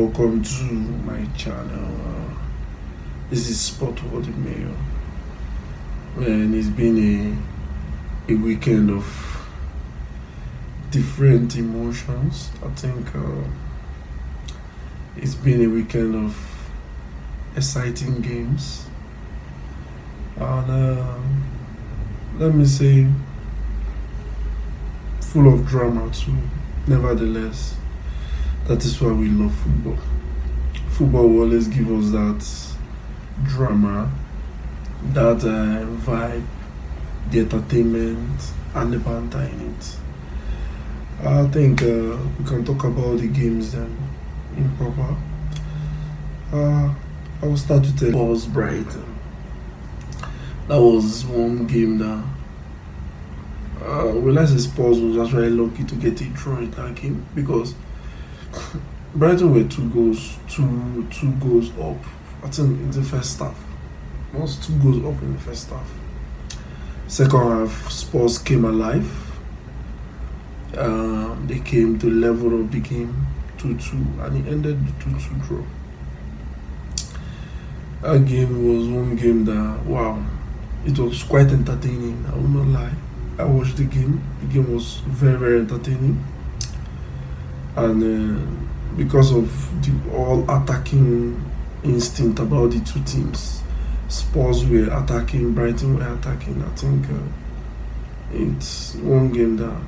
welcome to my channel. This is Sport World Mayor, and it's been a weekend of different emotions. I think it's been a weekend of exciting games, and let me say, full of drama too. Nevertheless, that is why we love football. Football will always give us that drama, that vibe, the entertainment, and the banter in it. I think we can talk about the games then in proper. I will start with the Spurs Brighton. That was one game that let's say Spurs was actually lucky to get a draw in that game, because Brighton were two goals up. I think in the first half. It was 2 goals up in the first half. Second half, Spurs came alive. They came to the level of the game 2-2, and it ended the 2-2 draw. That game was one game that, wow, it was quite entertaining. I will not lie. I watched the game. The game was very, very entertaining, and because of the all attacking instinct about the two teams, Spurs were attacking, Brighton were attacking. I think it's one game that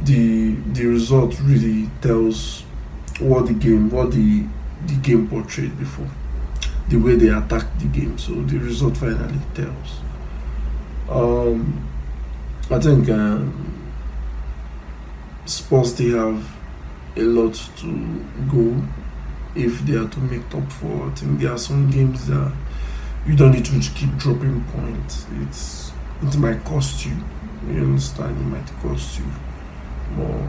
the result really tells what the game portrayed before, the way they attacked the game. So the result finally tells. I think Spurs still have a lot to go if they are to make top 4. I think there are some games that you don't need to keep dropping points. It might cost you. You understand? It might cost you. But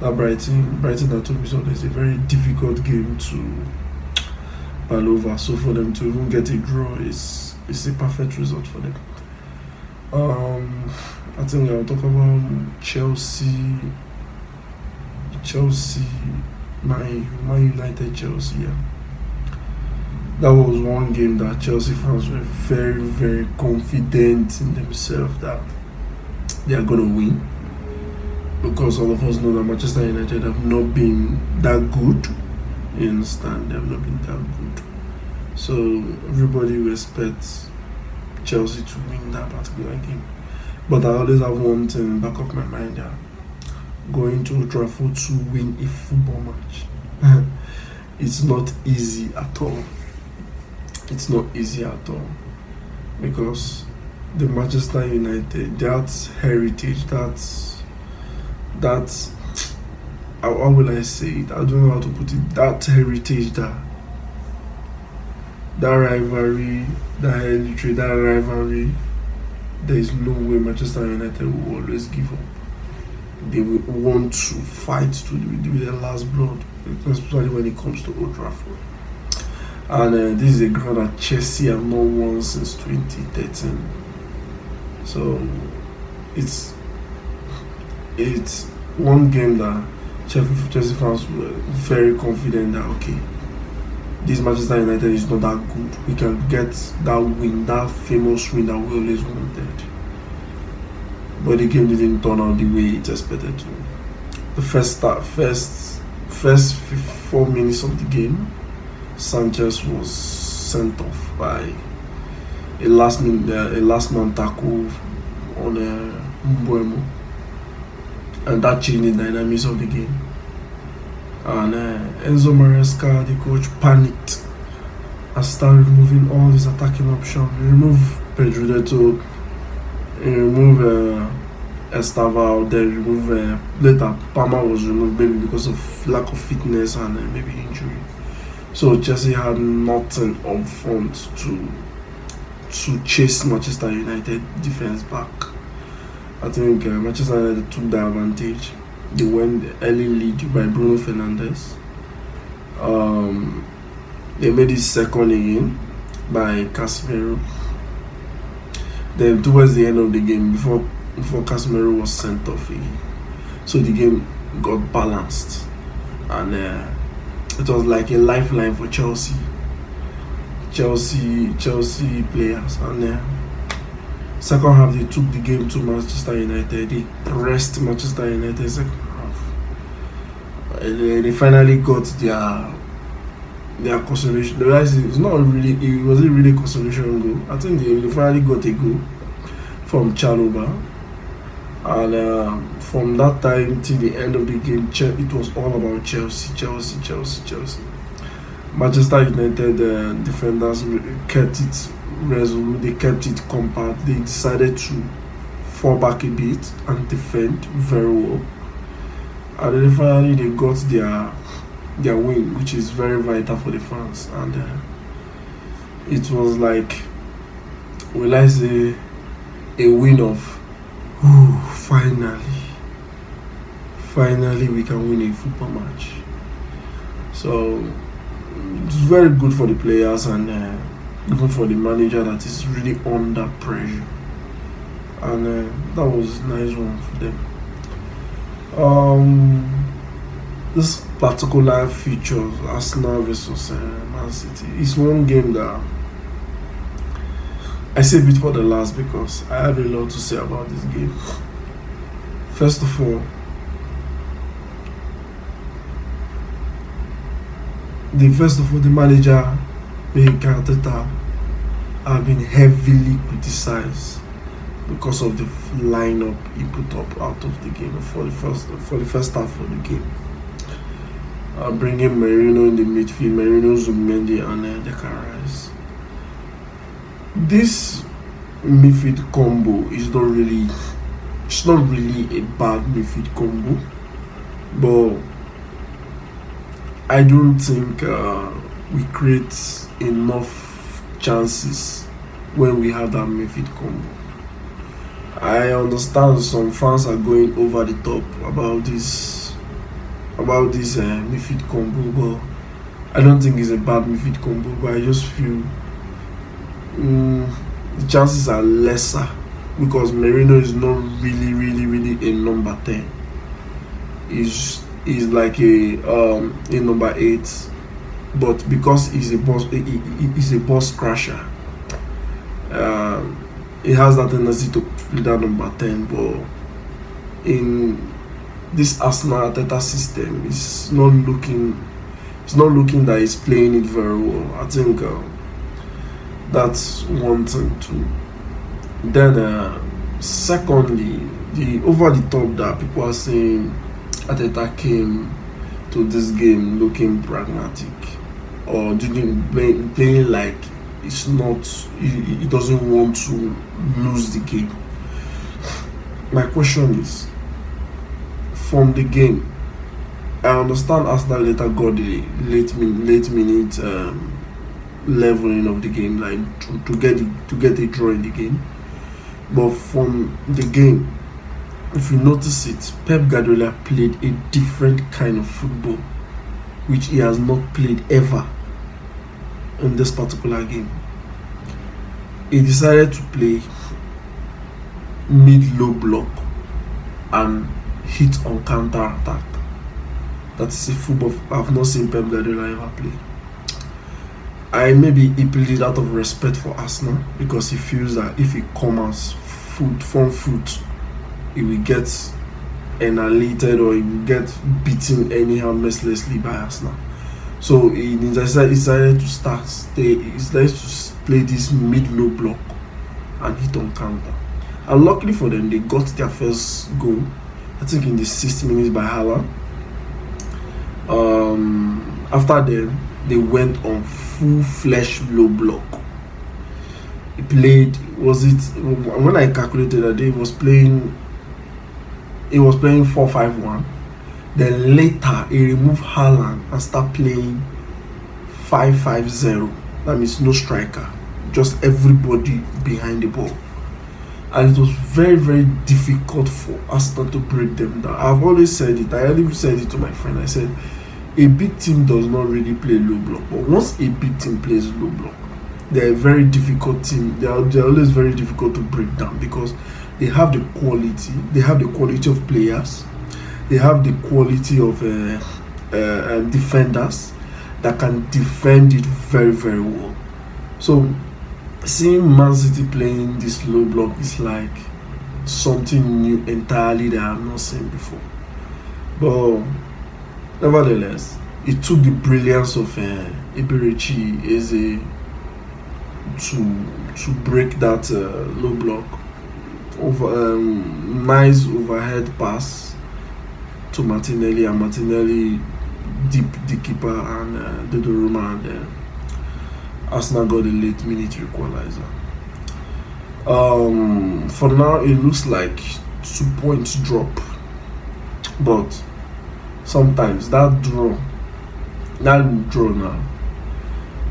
that Brighton that told me so, is a very difficult game to pal over. So for them to even get a draw is a perfect result for them. I think I'll talk about Chelsea, Man United, Chelsea. Yeah. That was one game that Chelsea fans were very, very confident in themselves that they are going to win, because all of us know that Manchester United have not been that good. You understand? They have not been that good. So everybody expects Chelsea to win that particular game. But I always have one thing in the back of my mind, that going to Old Trafford to win a football match, it's not easy at all. It's not easy at all, because the Manchester United, that heritage, that's how will I say it? I don't know how to put it. That heritage, that rivalry, that rivalry, there is no way Manchester United will always give up. They will want to fight to with their last blood, especially when it comes to Old Trafford. And this is a ground that Chelsea have not won since 2013. So it's one game that Chelsea fans were very confident that, okay, this Manchester United is not that good. We can get that win, that famous win that we always wanted. But the game didn't turn out the way it expected to. The first 4 minutes of the game, Sanchez was sent off by a last man tackle on Mbuemo, and that changed the dynamics of the game. And Enzo Maresca, the coach, panicked and started removing all his attacking options. He removed Pedro Neto, he removed Estava, then removed later Palmer was removed, maybe because of lack of fitness and maybe injury. So Chelsea had nothing up front to chase Manchester United defense back. I think Manchester United took the advantage. They went early lead by Bruno Fernandes. They made it second again by Casemiro. Then towards the end of the game, before Casemiro was sent off again, so the game got balanced, and It was like a lifeline for Chelsea players. And second half, they took the game to Manchester United. They pressed Manchester United second half. They finally got their consolation. It wasn't really consolation goal. I think they finally got a goal from Chalobah. And from that time till the end of the game, it was all about Chelsea. Manchester United defenders kept it resolute, they kept it compact. They decided to fall back a bit and defend very well. And then finally they got their win, which is very vital for the fans. And it was like, will I say, a win of finally we can win a football match. So it's very good for the players and even for the manager that is really under pressure. And that was a nice one for them. This particular feature, Arsenal versus Man City, is one game that I save it for the last because I have a lot to say about this game. First of all, the manager, Mikel Arteta, have been heavily criticized because of the lineup he put up out of the game for the first half of the game. Bringing Merino in the midfield, Merino, Zubimendi, and Declan Rice. This midfield combo is not really a bad midfield combo, but I don't think we create enough chances when we have that midfield combo. I understand some fans are going over the top about this midfield combo, but I don't think it's a bad midfield combo. But I just feel the chances are lesser because Merino is not really a number 10. He's like a number 8, but because he's a boss crasher, he has that tendency to play that number 10. But in this Arsenal Arteta system, it's not looking that he's playing it very well. I think that's one thing too. Then secondly, the over the top that people are saying Arteta came to this game looking pragmatic or playing like he doesn't want to lose the game. My question is, from the game, I understand Arsenal later got the late minute leveling of the game, like to get a draw in the game. But from the game, if you notice it, Pep Guardiola played a different kind of football, which he has not played ever in this particular game. He decided to play mid-low block and hit on counter attack. That is a football I've not seen Pep Guardiola ever play. Maybe he played it out of respect for Arsenal because he feels that if he comes front foot, he will get annihilated or he will get beaten anyhow mercilessly by Arsenal. So he decided to play this mid-low block and hit on counter. And luckily for them, they got their first goal, I think in the 6th minute by Haaland. After them, they went on full-fledged low block. He played, when I calculated that he was playing 4-5-1. Then later he removed Haaland and started playing 5-5-0. That means no striker, just everybody behind the ball. And it was very, very difficult for Arsenal to break them down. I've always said it. I even said it to my friend. I said, a big team does not really play low block. But once a big team plays low block, they're a very difficult team. They're always very difficult to break down because they have the quality. They have the quality of players. They have the quality of defenders. that can defend it very, very well. So seeing Man City playing this low block is like something new entirely that I've not seen before. But nevertheless, it took the brilliance of Iberici Eze to break that low block. Nice overhead pass to Martinelli, and Martinelli deep the keeper and Donnarumma, and Arsenal got a late minute equalizer. For now, it looks like 2 points drop, but sometimes that draw now,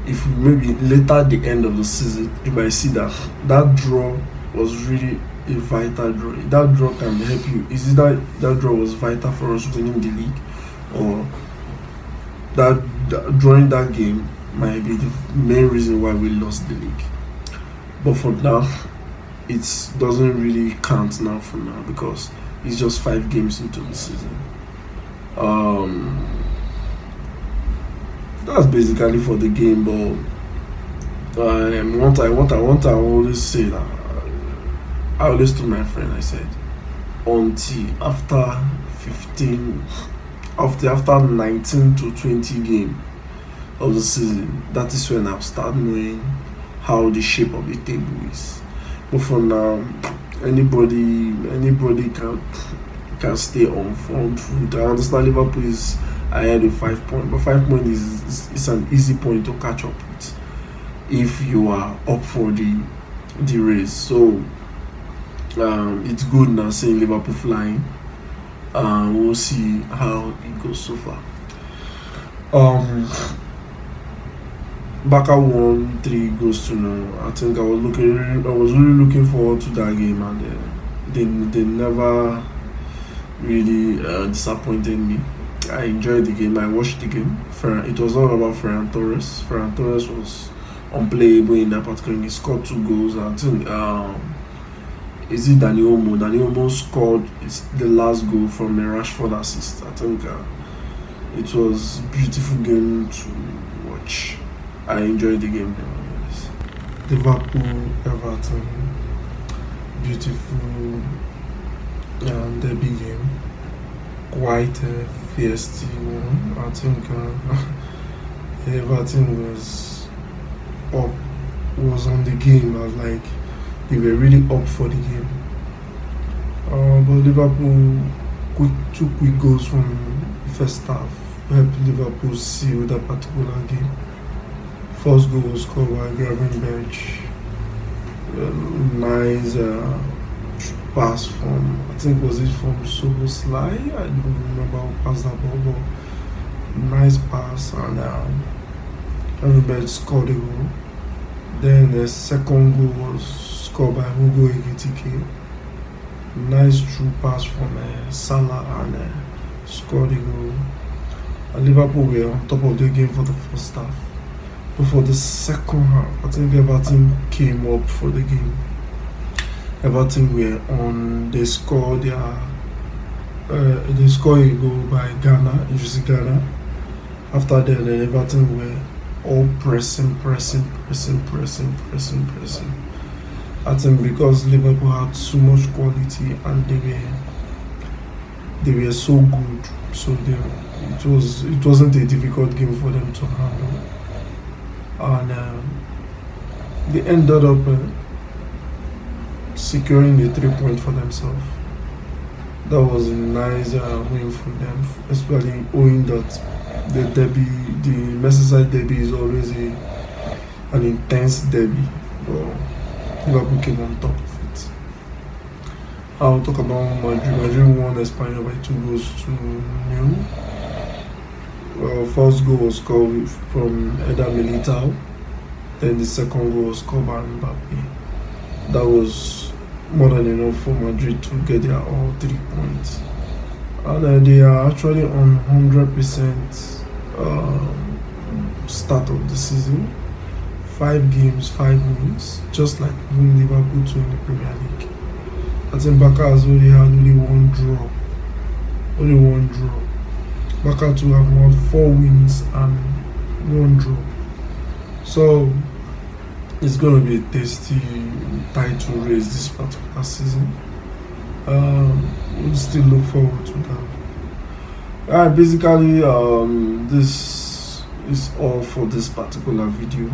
if maybe later at the end of the season, you might see that that draw was really a vital draw. That draw can help you. Is it that draw was vital for us winning the league, or that drawing that game might be the main reason why we lost the league? But for now, it doesn't really count now for now, because it's just 5 games into the season. That's basically for the game. But I always say that I always told my friend, I said, until after 19 to 20 game of the season, that is when I'll start knowing how the shape of the table is. But for now, anybody can stay on front foot. I understand Liverpool is ahead with 5 points, but 5 points is an easy point to catch up with if you are up for the race. So it's good now seeing Liverpool flying. We'll see how it goes so far. Barca won 3 goals to 0. I think I was really looking forward to that game, and they never really disappointed me. I enjoyed the game. I watched the game. It was all about Ferran Torres. Ferran Torres was unplayable in that particular game. He scored 2 goals. I think is it Dani Olmo? Dani Olmo scored the last goal from a Rashford assist. I think it was a beautiful game to watch. I enjoyed the game. Liverpool, Everton, beautiful derby game. Quite a feisty one. I think Everton was on the game. I was like, they were really up for the game. But Liverpool two quick goals from the first half helped Liverpool seal that particular game. First goal was scored by Gravenberch. Nice pass from, I think was it from Szoboszlai? I don't remember who passed that ball, but nice pass, and Gravenberch scored a goal. Then the second goal was scored by Hugo Ekitike. Nice true pass from Salah, and scored a goal. And Liverpool were on top of the game for the first half. But for the second half, I think Everton came up for the game. Everton were on. They scored a goal by Ghana, Idris Ghana. After that, then Everton were all pressing. I think because Liverpool had so much quality and they were so good, so it wasn't a difficult game for them to handle, and they ended up securing the 3 points for themselves. That was a nice win for them, especially owing that the Merseyside derby is always an intense derby. Liverpool came on top of it. I'll talk about Madrid. Madrid won Espanyol by 2 goals to 0. Well, first goal was scored from Eder Militao. Then the second goal was scored by Mbappe. That was more than enough for Madrid to get their all 3 points. And they are actually on 100% start of the season. 5 games, 5 wins, just like even Liverpool too in the Premier League. I think Barca has only had only one draw. Barca too have won 4 wins and one draw. So it's gonna be a tasty title race this particular season. We'll still look forward to that. Alright, basically, this is all for this particular video.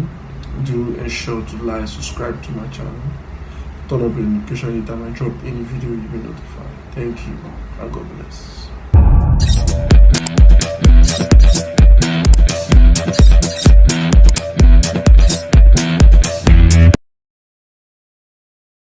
Do ensure to like, subscribe to my channel, turn on the notification anytime I drop any video, you'll be notified. Thank you and God bless.